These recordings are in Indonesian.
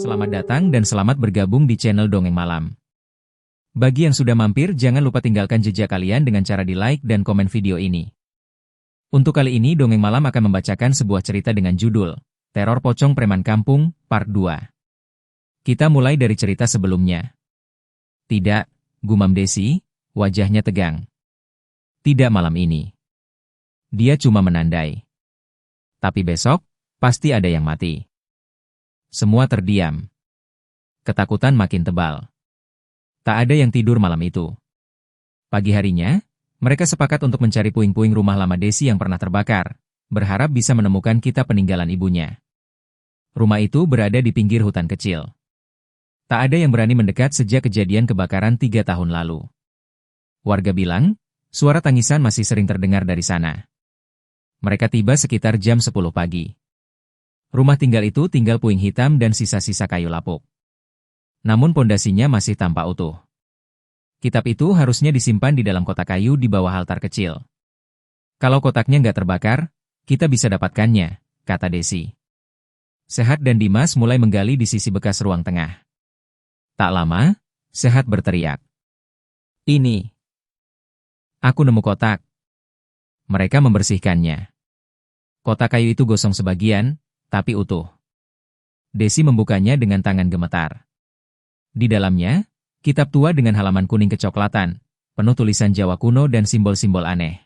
Selamat datang dan selamat bergabung di channel Dongeng Malam. Bagi yang sudah mampir, jangan lupa tinggalkan jejak kalian dengan cara di-like dan komen video ini. Untuk kali ini, Dongeng Malam akan membacakan sebuah cerita dengan judul Teror Pocong Preman Kampung, Part 2. Kita mulai dari cerita sebelumnya. Tidak, gumam Desi, wajahnya tegang. Tidak malam ini. Dia cuma menandai. Tapi besok, pasti ada yang mati. Semua terdiam. Ketakutan makin tebal. Tak ada yang tidur malam itu. Pagi harinya, mereka sepakat untuk mencari puing-puing rumah lama Desi yang pernah terbakar, berharap bisa menemukan kitab peninggalan ibunya. Rumah itu berada di pinggir hutan kecil. Tak ada yang berani mendekat sejak kejadian kebakaran 3 tahun lalu. Warga bilang, suara tangisan masih sering terdengar dari sana. Mereka tiba sekitar jam 10 pagi. Rumah tinggal itu tinggal puing hitam dan sisa-sisa kayu lapuk. Namun pondasinya masih tampak utuh. Kitab itu harusnya disimpan di dalam kotak kayu di bawah altar kecil. Kalau kotaknya nggak terbakar, kita bisa dapatkannya, kata Desi. Sehat dan Dimas mulai menggali di sisi bekas ruang tengah. Tak lama, Sehat berteriak. Ini. Aku nemu kotak. Mereka membersihkannya. Kotak kayu itu gosong sebagian, tapi utuh. Desi membukanya dengan tangan gemetar. Di dalamnya, kitab tua dengan halaman kuning kecoklatan, penuh tulisan Jawa kuno dan simbol-simbol aneh.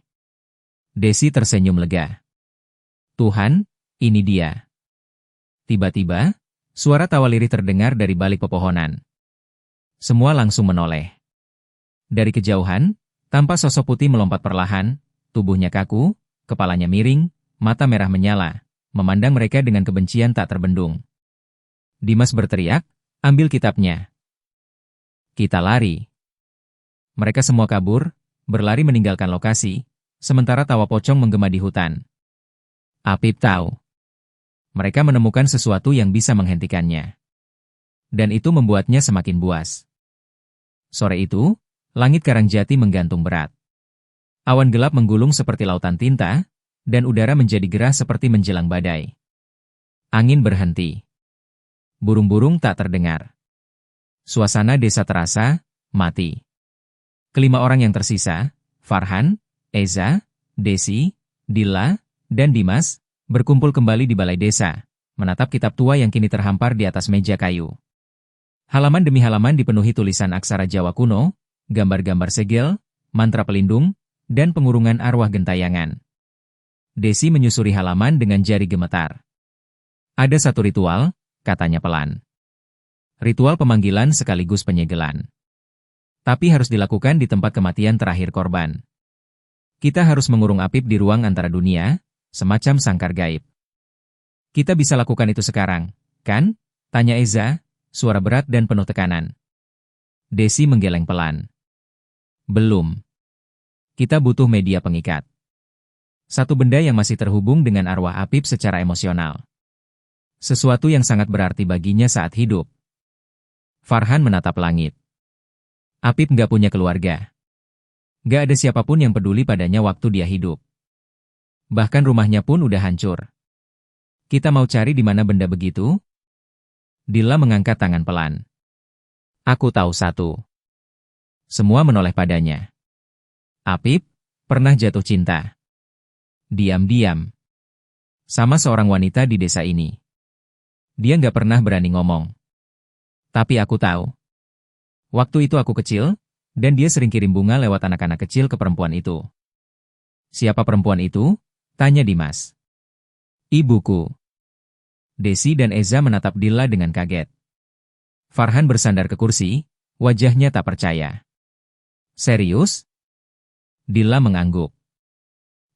Desi tersenyum lega. Tuhan, ini dia. Tiba-tiba, suara tawa lirih terdengar dari balik pepohonan. Semua langsung menoleh. Dari kejauhan, tampak sosok putih melompat perlahan, tubuhnya kaku, kepalanya miring, mata merah menyala, memandang mereka dengan kebencian tak terbendung. Dimas berteriak, ambil kitabnya. Kita lari. Mereka semua kabur, berlari meninggalkan lokasi, sementara tawa pocong menggema di hutan. Apip tahu. Mereka menemukan sesuatu yang bisa menghentikannya. Dan itu membuatnya semakin buas. Sore itu, langit Karangjati menggantung berat. Awan gelap menggulung seperti lautan tinta, dan udara menjadi gerah seperti menjelang badai. Angin berhenti. Burung-burung tak terdengar. Suasana desa terasa mati. Kelima orang yang tersisa, Farhan, Eza, Desi, Dilla, dan Dimas, berkumpul kembali di balai desa, menatap kitab tua yang kini terhampar di atas meja kayu. Halaman demi halaman dipenuhi tulisan aksara Jawa kuno, gambar-gambar segel, mantra pelindung, dan pengurungan arwah gentayangan. Desi menyusuri halaman dengan jari gemetar. Ada satu ritual, katanya pelan. Ritual pemanggilan sekaligus penyegelan. Tapi harus dilakukan di tempat kematian terakhir korban. Kita harus mengurung Apip di ruang antara dunia, semacam sangkar gaib. Kita bisa lakukan itu sekarang, kan? Tanya Eza, suara berat dan penuh tekanan. Desi menggeleng pelan. Belum. Kita butuh media pengikat. Satu benda yang masih terhubung dengan arwah Apip secara emosional. Sesuatu yang sangat berarti baginya saat hidup. Farhan menatap langit. Apip nggak punya keluarga. Nggak ada siapapun yang peduli padanya waktu dia hidup. Bahkan rumahnya pun udah hancur. Kita mau cari di mana benda begitu? Dilla mengangkat tangan pelan. Aku tahu satu. Semua menoleh padanya. Apip pernah jatuh cinta. Diam-diam. Sama seorang wanita di desa ini. Dia nggak pernah berani ngomong. Tapi aku tahu. Waktu itu aku kecil, dan dia sering kirim bunga lewat anak-anak kecil ke perempuan itu. Siapa perempuan itu? Tanya Dimas. Ibuku. Desi dan Eza menatap Dilla dengan kaget. Farhan bersandar ke kursi, wajahnya tak percaya. Serius? Dilla mengangguk.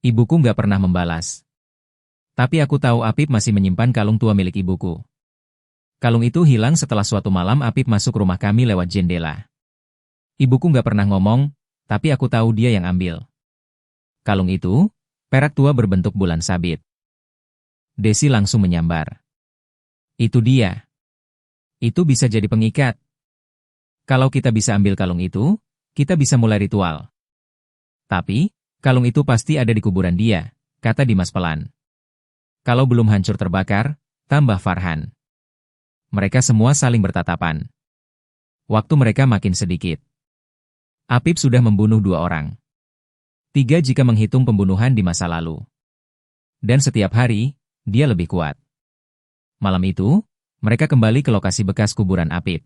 Ibuku nggak pernah membalas. Tapi aku tahu Apip masih menyimpan kalung tua milik ibuku. Kalung itu hilang setelah suatu malam Apip masuk rumah kami lewat jendela. Ibuku nggak pernah ngomong, tapi aku tahu dia yang ambil. Kalung itu, perak tua berbentuk bulan sabit. Desi langsung menyambar. Itu dia. Itu bisa jadi pengikat. Kalau kita bisa ambil kalung itu, kita bisa mulai ritual. Tapi, kalung itu pasti ada di kuburan dia, kata Dimas pelan. Kalau belum hancur terbakar, tambah Farhan. Mereka semua saling bertatapan. Waktu mereka makin sedikit. Apip sudah membunuh 2 orang. 3 jika menghitung pembunuhan di masa lalu. Dan setiap hari, dia lebih kuat. Malam itu, mereka kembali ke lokasi bekas kuburan Apip.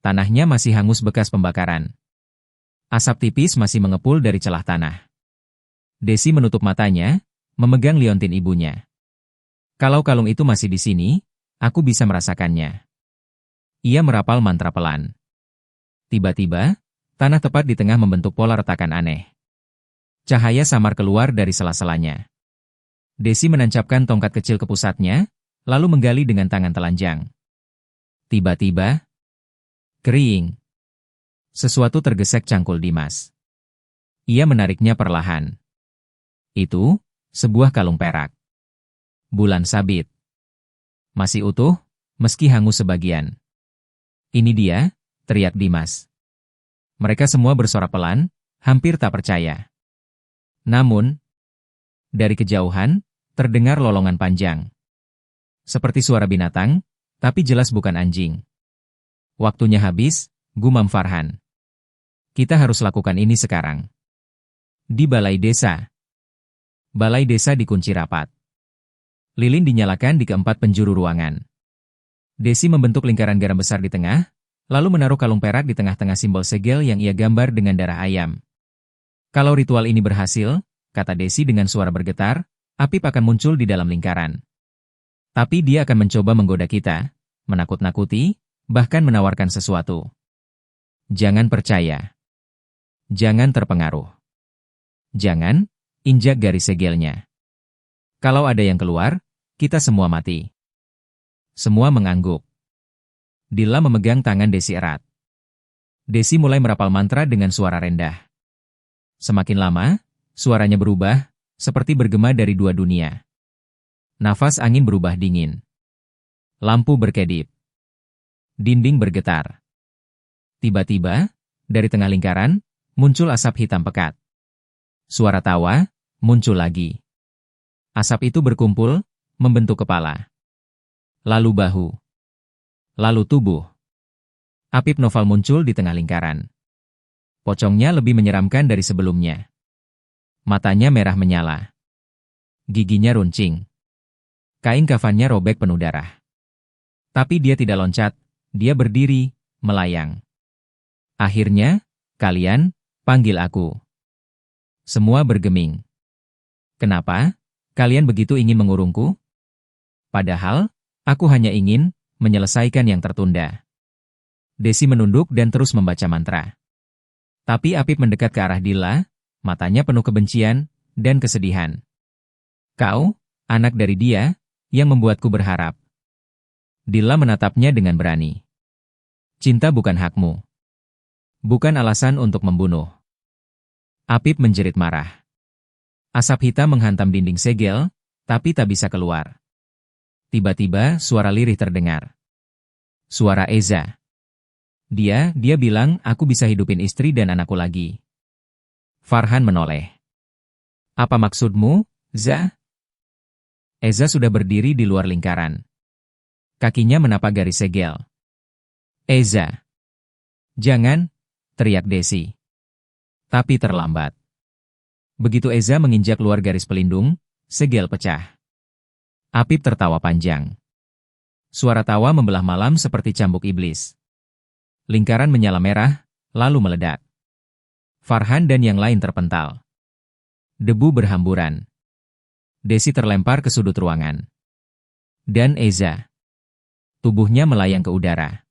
Tanahnya masih hangus bekas pembakaran. Asap tipis masih mengepul dari celah tanah. Desi menutup matanya, memegang liontin ibunya. Kalau kalung itu masih di sini, aku bisa merasakannya. Ia merapal mantra pelan. Tiba-tiba, tanah tepat di tengah membentuk pola retakan aneh. Cahaya samar keluar dari sela-selanya. Desi menancapkan tongkat kecil ke pusatnya, lalu menggali dengan tangan telanjang. Tiba-tiba, kering. Sesuatu tergesek cangkul Dimas. Ia menariknya perlahan. Itu, sebuah kalung perak. Bulan sabit. Masih utuh, meski hangus sebagian. Ini dia, teriak Dimas. Mereka semua bersorak pelan, hampir tak percaya. Namun, dari kejauhan, terdengar lolongan panjang. Seperti suara binatang, tapi jelas bukan anjing. Waktunya habis, gumam Farhan. Kita harus lakukan ini sekarang. Di balai desa. Balai desa dikunci rapat. Lilin dinyalakan di keempat penjuru ruangan. Desi membentuk lingkaran garam besar di tengah, lalu menaruh kalung perak di tengah-tengah simbol segel yang ia gambar dengan darah ayam. Kalau ritual ini berhasil, kata Desi dengan suara bergetar, Apip akan muncul di dalam lingkaran. Tapi dia akan mencoba menggoda kita, menakut-nakuti, bahkan menawarkan sesuatu. Jangan percaya. Jangan terpengaruh. Jangan injak garis segelnya. Kalau ada yang keluar, kita semua mati. Semua mengangguk. Dila memegang tangan Desi erat. Desi mulai merapal mantra dengan suara rendah. Semakin lama, suaranya berubah, seperti bergema dari 2 dunia. Nafas angin berubah dingin. Lampu berkedip. Dinding bergetar. Tiba-tiba, dari tengah lingkaran, muncul asap hitam pekat. Suara tawa, muncul lagi. Asap itu berkumpul, membentuk kepala. Lalu bahu. Lalu tubuh. Apip Noval muncul di tengah lingkaran. Pocongnya lebih menyeramkan dari sebelumnya. Matanya merah menyala. Giginya runcing. Kain kafannya robek penuh darah. Tapi dia tidak loncat, dia berdiri, melayang. Akhirnya, kalian, panggil aku. Semua bergeming. Kenapa? Kalian begitu ingin mengurungku? Padahal, aku hanya ingin menyelesaikan yang tertunda. Desi menunduk dan terus membaca mantra. Tapi Apip mendekat ke arah Dila, matanya penuh kebencian dan kesedihan. Kau, anak dari dia, yang membuatku berharap. Dila menatapnya dengan berani. Cinta bukan hakmu. Bukan alasan untuk membunuh. Apip menjerit marah. Asap hitam menghantam dinding segel, tapi tak bisa keluar. Tiba-tiba suara lirih terdengar. Suara Eza. Dia bilang aku bisa hidupin istri dan anakku lagi. Farhan menoleh. Apa maksudmu, Za? Eza sudah berdiri di luar lingkaran. Kakinya menapak garis segel. Eza. Jangan, teriak Desi. Tapi terlambat. Begitu Eza menginjak luar garis pelindung, segel pecah. Apip tertawa panjang. Suara tawa membelah malam seperti cambuk iblis. Lingkaran menyala merah, lalu meledak. Farhan dan yang lain terpental. Debu berhamburan. Desi terlempar ke sudut ruangan. Dan Eza. Tubuhnya melayang ke udara.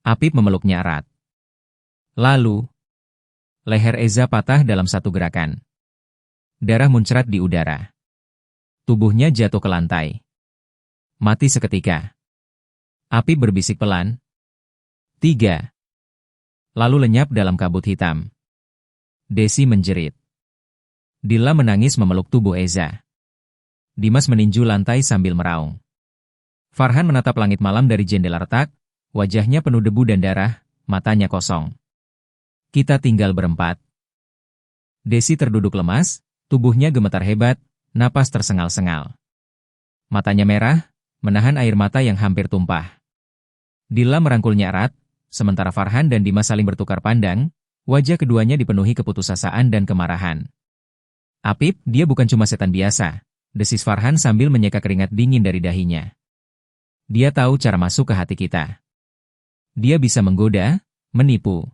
Apip memeluknya erat. Lalu, leher Eza patah dalam satu gerakan. Darah muncrat di udara. Tubuhnya jatuh ke lantai. Mati seketika. Apip berbisik pelan. 3. Lalu lenyap dalam kabut hitam. Desi menjerit. Dila menangis memeluk tubuh Eza. Dimas meninju lantai sambil meraung. Farhan menatap langit malam dari jendela retak, wajahnya penuh debu dan darah, matanya kosong. Kita tinggal berempat. Desi terduduk lemas, tubuhnya gemetar hebat, napas tersengal-sengal. Matanya merah, menahan air mata yang hampir tumpah. Dilla merangkulnya erat, sementara Farhan dan Dimas saling bertukar pandang, wajah keduanya dipenuhi keputusasaan dan kemarahan. "Apip, dia bukan cuma setan biasa," desis Farhan sambil menyeka keringat dingin dari dahinya. "Dia tahu cara masuk ke hati kita. Dia bisa menggoda, menipu."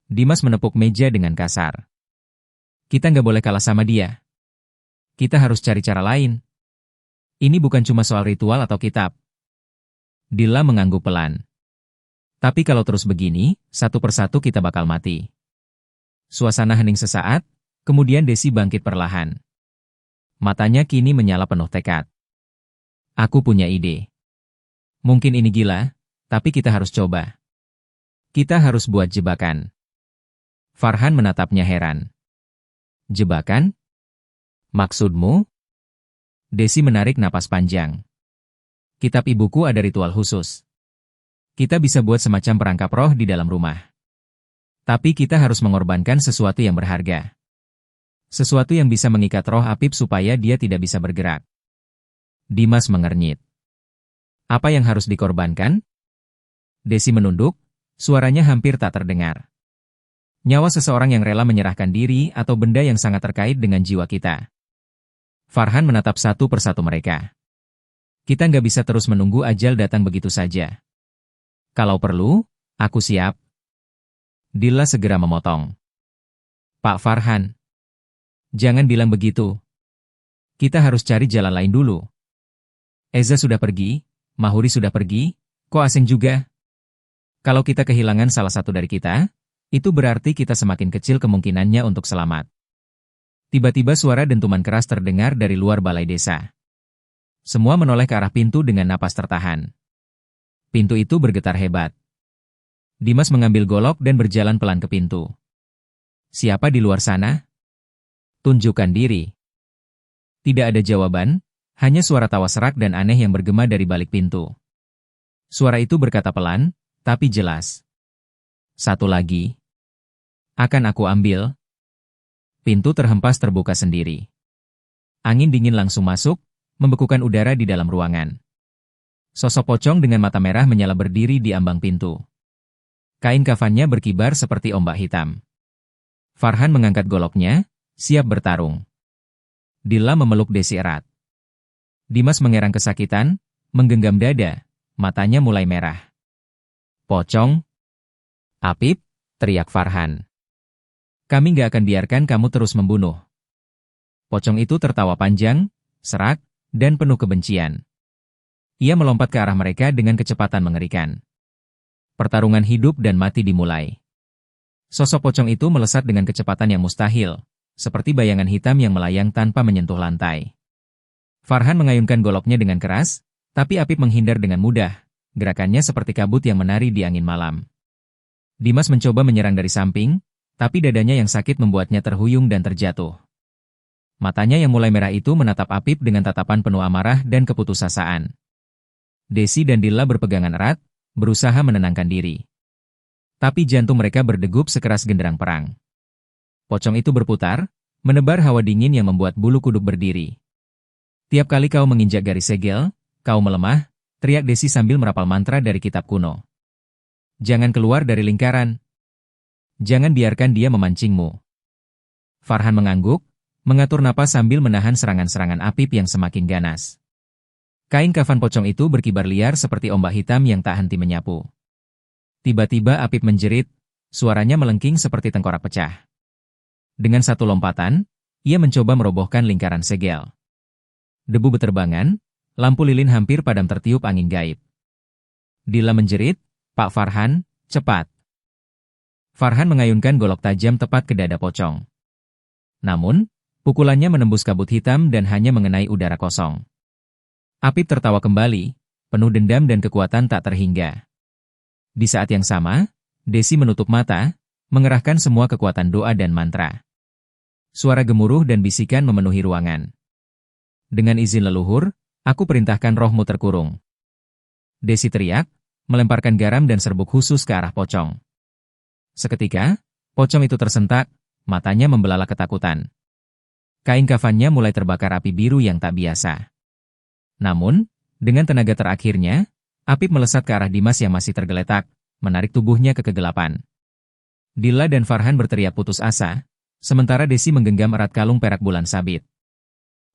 Dimas menepuk meja dengan kasar. "Kita nggak boleh kalah sama dia. Kita harus cari cara lain. Ini bukan cuma soal ritual atau kitab." Dilla mengangguk pelan. "Tapi kalau terus begini, satu persatu kita bakal mati." Suasana hening sesaat, kemudian Desi bangkit perlahan. Matanya kini menyala penuh tekad. "Aku punya ide. Mungkin ini gila, tapi kita harus coba. Kita harus buat jebakan." Farhan menatapnya heran. "Jebakan? Maksudmu?" Desi menarik napas panjang. "Kitab ibuku ada ritual khusus. Kita bisa buat semacam perangkap roh di dalam rumah. Tapi kita harus mengorbankan sesuatu yang berharga. Sesuatu yang bisa mengikat roh Apip supaya dia tidak bisa bergerak." Dimas mengernyit. "Apa yang harus dikorbankan?" Desi menunduk, suaranya hampir tak terdengar. "Nyawa seseorang yang rela menyerahkan diri atau benda yang sangat terkait dengan jiwa kita." Farhan menatap satu persatu mereka. "Kita nggak bisa terus menunggu ajal datang begitu saja. Kalau perlu, aku siap." Dilla segera memotong. "Pak Farhan, jangan bilang begitu. Kita harus cari jalan lain dulu. Eza sudah pergi, Mahuri sudah pergi, Ko Aseng juga. Kalau kita kehilangan salah satu dari kita, itu berarti kita semakin kecil kemungkinannya untuk selamat." Tiba-tiba suara dentuman keras terdengar dari luar balai desa. Semua menoleh ke arah pintu dengan napas tertahan. Pintu itu bergetar hebat. Dimas mengambil golok dan berjalan pelan ke pintu. "Siapa di luar sana? Tunjukkan diri." Tidak ada jawaban, hanya suara tawa serak dan aneh yang bergema dari balik pintu. Suara itu berkata pelan, tapi jelas. "Satu lagi. Akan aku ambil." Pintu terhempas terbuka sendiri. Angin dingin langsung masuk, membekukan udara di dalam ruangan. Sosok pocong dengan mata merah menyala berdiri di ambang pintu. Kain kafannya berkibar seperti ombak hitam. Farhan mengangkat goloknya, siap bertarung. Dilla memeluk Desi erat. Dimas mengerang kesakitan, menggenggam dada, matanya mulai merah. "Pocong? Apip?" teriak Farhan. "Kami nggak akan biarkan kamu terus membunuh." Pocong itu tertawa panjang, serak, dan penuh kebencian. Ia melompat ke arah mereka dengan kecepatan mengerikan. Pertarungan hidup dan mati dimulai. Sosok pocong itu melesat dengan kecepatan yang mustahil, seperti bayangan hitam yang melayang tanpa menyentuh lantai. Farhan mengayunkan goloknya dengan keras, tapi Apip menghindar dengan mudah, gerakannya seperti kabut yang menari di angin malam. Dimas mencoba menyerang dari samping, tapi dadanya yang sakit membuatnya terhuyung dan terjatuh. Matanya yang mulai merah itu menatap Apip dengan tatapan penuh amarah dan keputusasaan. Desi dan Dilla berpegangan erat, berusaha menenangkan diri. Tapi jantung mereka berdegup sekeras genderang perang. Pocong itu berputar, menebar hawa dingin yang membuat bulu kuduk berdiri. "Tiap kali kau menginjak garis segel, kau melemah," teriak Desi sambil merapal mantra dari kitab kuno. "Jangan keluar dari lingkaran. Jangan biarkan dia memancingmu." Farhan mengangguk, mengatur napas sambil menahan serangan-serangan Apip yang semakin ganas. Kain kafan pocong itu berkibar liar seperti ombak hitam yang tak henti menyapu. Tiba-tiba Apip menjerit, suaranya melengking seperti tengkorak pecah. Dengan satu lompatan, ia mencoba merobohkan lingkaran segel. Debu beterbangan, lampu lilin hampir padam tertiup angin gaib. Dilla menjerit, "Pak Farhan, cepat!" Farhan mengayunkan golok tajam tepat ke dada pocong. Namun, pukulannya menembus kabut hitam dan hanya mengenai udara kosong. Apip tertawa kembali, penuh dendam dan kekuatan tak terhingga. Di saat yang sama, Desi menutup mata, mengerahkan semua kekuatan doa dan mantra. Suara gemuruh dan bisikan memenuhi ruangan. "Dengan izin leluhur, aku perintahkan rohmu terkurung." Desi teriak, melemparkan garam dan serbuk khusus ke arah pocong. Seketika, pocong itu tersentak, matanya membelalak ketakutan. Kain kafannya mulai terbakar api biru yang tak biasa. Namun, dengan tenaga terakhirnya, Apip melesat ke arah Dimas yang masih tergeletak, menarik tubuhnya ke kegelapan. Dilla dan Farhan berteriak putus asa, sementara Desi menggenggam erat kalung perak bulan sabit.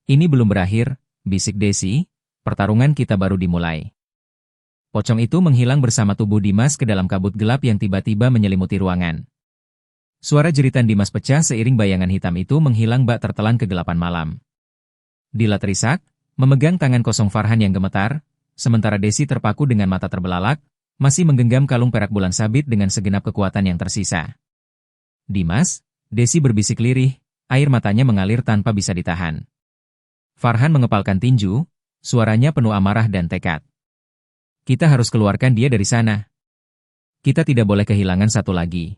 Ini belum berakhir, bisik Desi, pertarungan kita baru dimulai. Pocong itu menghilang bersama tubuh Dimas ke dalam kabut gelap yang tiba-tiba menyelimuti ruangan. Suara jeritan Dimas pecah seiring bayangan hitam itu menghilang bak tertelan kegelapan malam. Dilla terisak, memegang tangan kosong Farhan yang gemetar, sementara Desi terpaku dengan mata terbelalak, masih menggenggam kalung perak bulan sabit dengan segenap kekuatan yang tersisa. Dimas, Desi berbisik lirih, air matanya mengalir tanpa bisa ditahan. Farhan mengepalkan tinju, suaranya penuh amarah dan tekad. Kita harus keluarkan dia dari sana. Kita tidak boleh kehilangan satu lagi.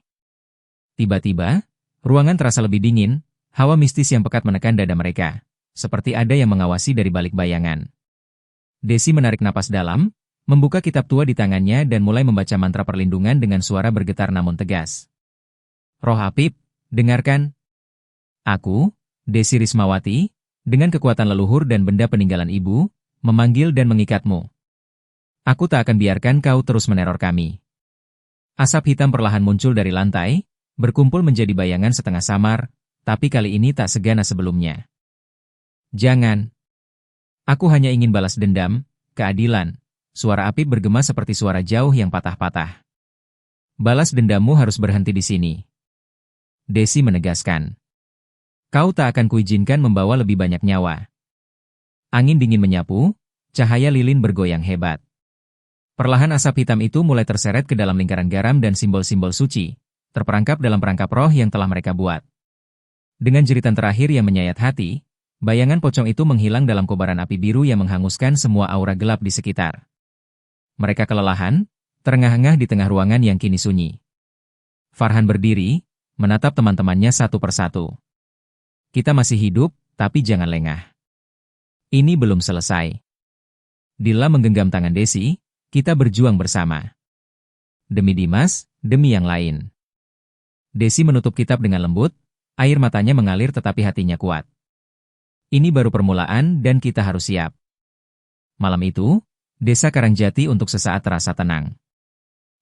Tiba-tiba, ruangan terasa lebih dingin, hawa mistis yang pekat menekan dada mereka, seperti ada yang mengawasi dari balik bayangan. Desi menarik napas dalam, membuka kitab tua di tangannya dan mulai membaca mantra perlindungan dengan suara bergetar namun tegas. Roh Apip, dengarkan. Aku, Desi Rismawati, dengan kekuatan leluhur dan benda peninggalan ibu, memanggil dan mengikatmu. Aku tak akan biarkan kau terus meneror kami. Asap hitam perlahan muncul dari lantai, berkumpul menjadi bayangan setengah samar, tapi kali ini tak seganas sebelumnya. Jangan. Aku hanya ingin balas dendam, keadilan. Suara Apip bergema seperti suara jauh yang patah-patah. Balas dendammu harus berhenti di sini. Desi menegaskan. Kau tak akan kuizinkan membawa lebih banyak nyawa. Angin dingin menyapu, cahaya lilin bergoyang hebat. Perlahan asap hitam itu mulai terseret ke dalam lingkaran garam dan simbol-simbol suci, terperangkap dalam perangkap roh yang telah mereka buat. Dengan jeritan terakhir yang menyayat hati, bayangan pocong itu menghilang dalam kobaran api biru yang menghanguskan semua aura gelap di sekitar. Mereka kelelahan, terengah-engah di tengah ruangan yang kini sunyi. Farhan berdiri, menatap teman-temannya satu persatu. Kita masih hidup, tapi jangan lengah. Ini belum selesai. Dilla menggenggam tangan Desi, kita berjuang bersama. Demi Dimas, demi yang lain. Desi menutup kitab dengan lembut, air matanya mengalir tetapi hatinya kuat. Ini baru permulaan dan kita harus siap. Malam itu, desa Karangjati untuk sesaat terasa tenang.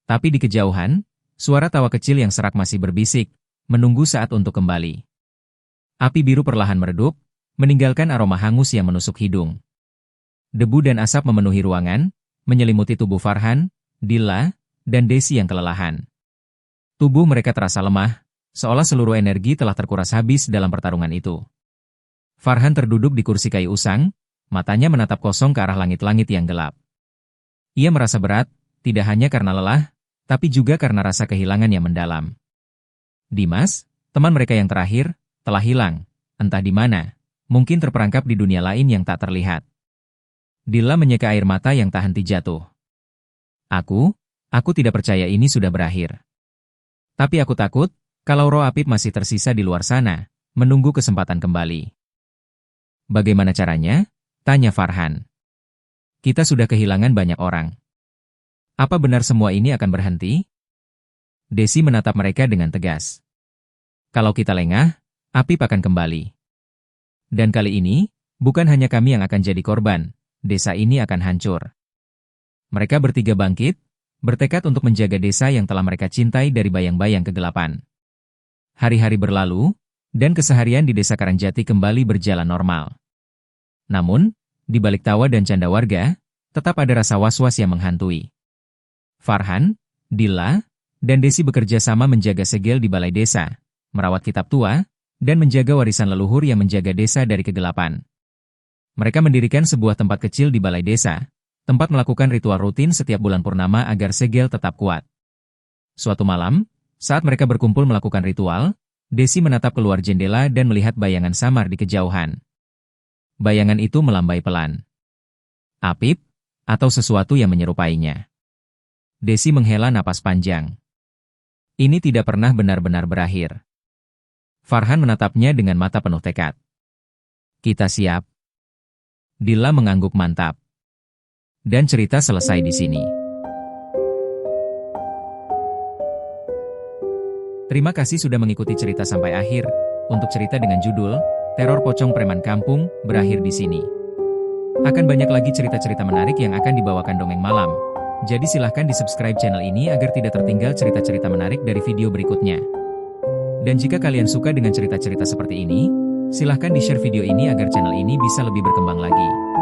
Tapi di kejauhan, suara tawa kecil yang serak masih berbisik, menunggu saat untuk kembali. Api biru perlahan meredup, meninggalkan aroma hangus yang menusuk hidung. Debu dan asap memenuhi ruangan, menyelimuti tubuh Farhan, Dilla, dan Desi yang kelelahan. Tubuh mereka terasa lemah, seolah seluruh energi telah terkuras habis dalam pertarungan itu. Farhan terduduk di kursi kayu usang, matanya menatap kosong ke arah langit-langit yang gelap. Ia merasa berat, tidak hanya karena lelah, tapi juga karena rasa kehilangan yang mendalam. Dimas, teman mereka yang terakhir, telah hilang, entah di mana, mungkin terperangkap di dunia lain yang tak terlihat. Dilla menyeka air mata yang tak henti jatuh. Aku tidak percaya ini sudah berakhir. Tapi aku takut, kalau roh Apip masih tersisa di luar sana, menunggu kesempatan kembali. Bagaimana caranya? Tanya Farhan. Kita sudah kehilangan banyak orang. Apa benar semua ini akan berhenti? Desi menatap mereka dengan tegas. Kalau kita lengah, Apip akan kembali. Dan kali ini, bukan hanya kami yang akan jadi korban, desa ini akan hancur. Mereka bertiga bangkit, bertekad untuk menjaga desa yang telah mereka cintai dari bayang-bayang kegelapan. Hari-hari berlalu, dan keseharian di desa Karangjati kembali berjalan normal. Namun, di balik tawa dan canda warga, tetap ada rasa was-was yang menghantui. Farhan, Dilla, dan Desi bekerja sama menjaga segel di balai desa, merawat kitab tua, dan menjaga warisan leluhur yang menjaga desa dari kegelapan. Mereka mendirikan sebuah tempat kecil di balai desa, tempat melakukan ritual rutin setiap bulan purnama agar segel tetap kuat. Suatu malam, saat mereka berkumpul melakukan ritual, Desi menatap keluar jendela dan melihat bayangan samar di kejauhan. Bayangan itu melambai pelan. Apip, atau sesuatu yang menyerupainya. Desi menghela napas panjang. Ini tidak pernah benar-benar berakhir. Farhan menatapnya dengan mata penuh tekad. Kita siap. Dilla mengangguk mantap. Dan cerita selesai di sini. Terima kasih sudah mengikuti cerita sampai akhir. Untuk cerita dengan judul Teror Pocong Preman Kampung berakhir di sini. Akan banyak lagi cerita-cerita menarik yang akan dibawakan Dongeng Malam. Jadi silahkan di-subscribe channel ini agar tidak tertinggal cerita-cerita menarik dari video berikutnya. Dan jika kalian suka dengan cerita-cerita seperti ini, silahkan di-share video ini agar channel ini bisa lebih berkembang lagi.